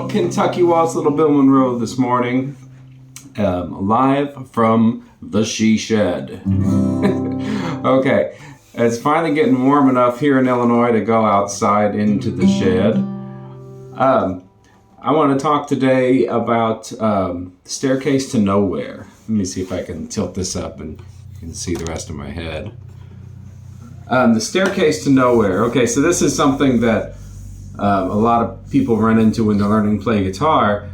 Kentucky Waltz, Little Bill Monroe this morning, live from the she shed. Okay, it's finally getting warm enough here in Illinois to go outside into the shed. I want to talk today about Staircase to Nowhere. Let me see if I can tilt this up and you can see the rest of my head. The Staircase to Nowhere. Okay, so this is something that a lot of people run into when they're learning to play guitar,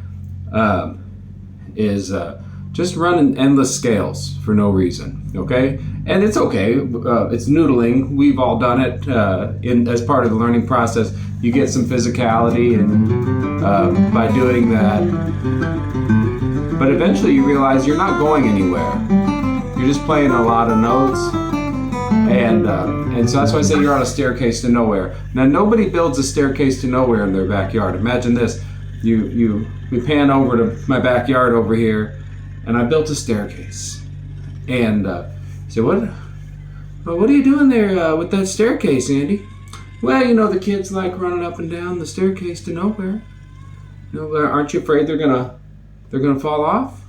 is just running endless scales for no reason, okay? And it's okay, it's noodling. We've all done it as part of the learning process. You get some physicality and by doing that, but eventually you realize you're not going anywhere. You're just playing a lot of notes. And so that's why I say you're on a staircase to nowhere. Now, nobody builds a staircase to nowhere in their backyard. Imagine this. We pan over to my backyard over here, and I built a staircase. And so what are you doing there with that staircase, Andy? Well, the kids like running up and down the staircase to nowhere. Aren't you afraid they're gonna fall off?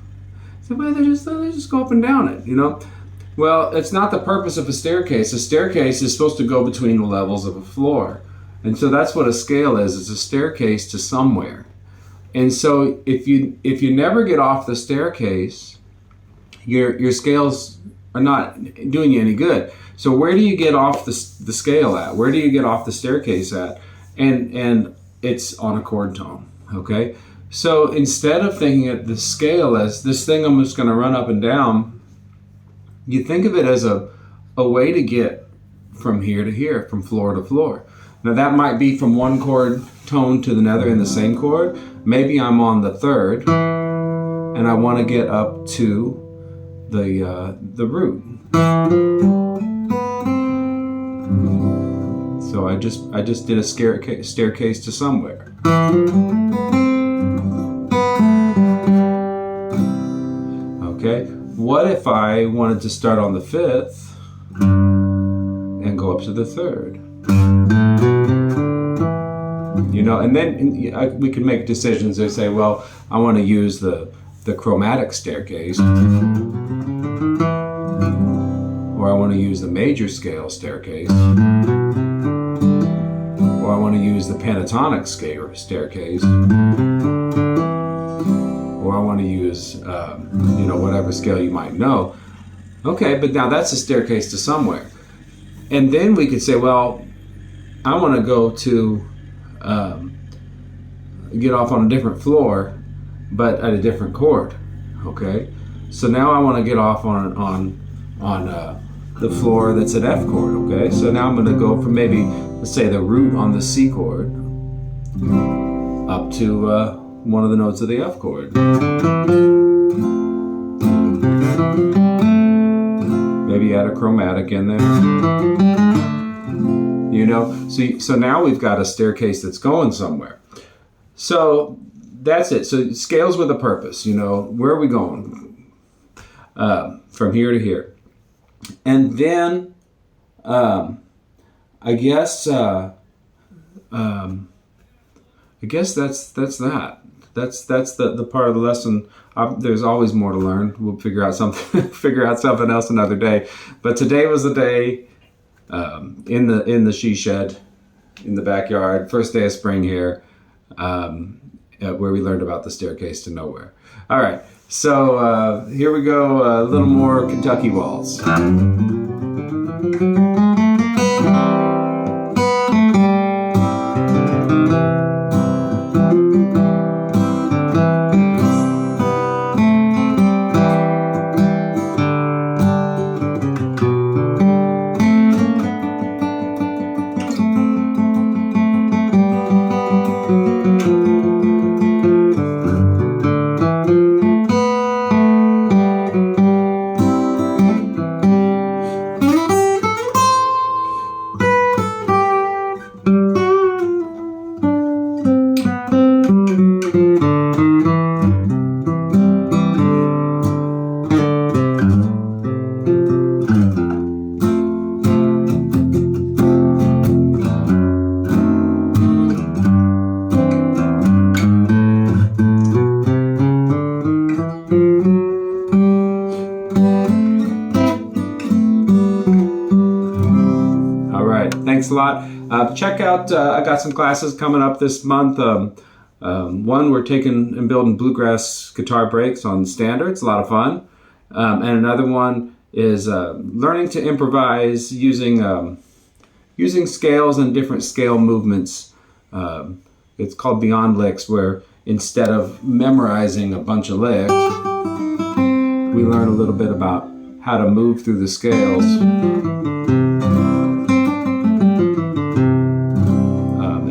So, well, they just go up and down it, Well, it's not the purpose of a staircase. A staircase is supposed to go between the levels of a floor. And so that's what a scale is. It's a staircase to somewhere. And so if you never get off the staircase, your scales are not doing you any good. So where do you get off the scale at? Where do you get off the staircase at? And it's on a chord tone, okay? So instead of thinking of the scale as this thing I'm just going to run up and down, you think of it as a way to get from here to here, from floor to floor. Now that might be from one chord tone to another in the same chord. Maybe I'm on the third, and I want to get up to the root. So I just did a staircase to somewhere. Okay. What if I wanted to start on the fifth and go up to the third? And then we can make decisions. They say, well, I want to use the chromatic staircase, or I want to use the major scale staircase, or I want to use the pentatonic scale staircase, or I want to use, whatever scale you might know. Okay, but now that's a staircase to somewhere. And then we could say, well, I want to go to get off on a different floor, but at a different chord. Okay, so now I want to get off on the floor that's an F chord. Okay, so now I'm going to go from maybe, let's say, the root on the C chord up to one of the notes of the F chord. Maybe add a chromatic in there. So now we've got a staircase that's going somewhere. So that's it. So scales with a purpose. Where are we going? From here to here. And then I guess that's that. That's the part of the lesson. There's always more to learn. We'll figure out something else another day. But today was the day in the she shed in the backyard, first day of spring here, where we learned about the staircase to nowhere. All right, so here we go. A little more Kentucky Waltz. Thanks a lot. Check out, I got some classes coming up this month. One, we're taking and building bluegrass guitar breaks on standards, a lot of fun. And another one is learning to improvise using scales and different scale movements. It's called Beyond Licks, where instead of memorizing a bunch of licks, we learn a little bit about how to move through the scales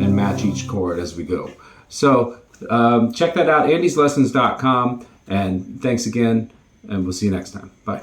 and match each chord as we go. So check that out, andyslessons.com, and thanks again, and we'll see you next time. Bye.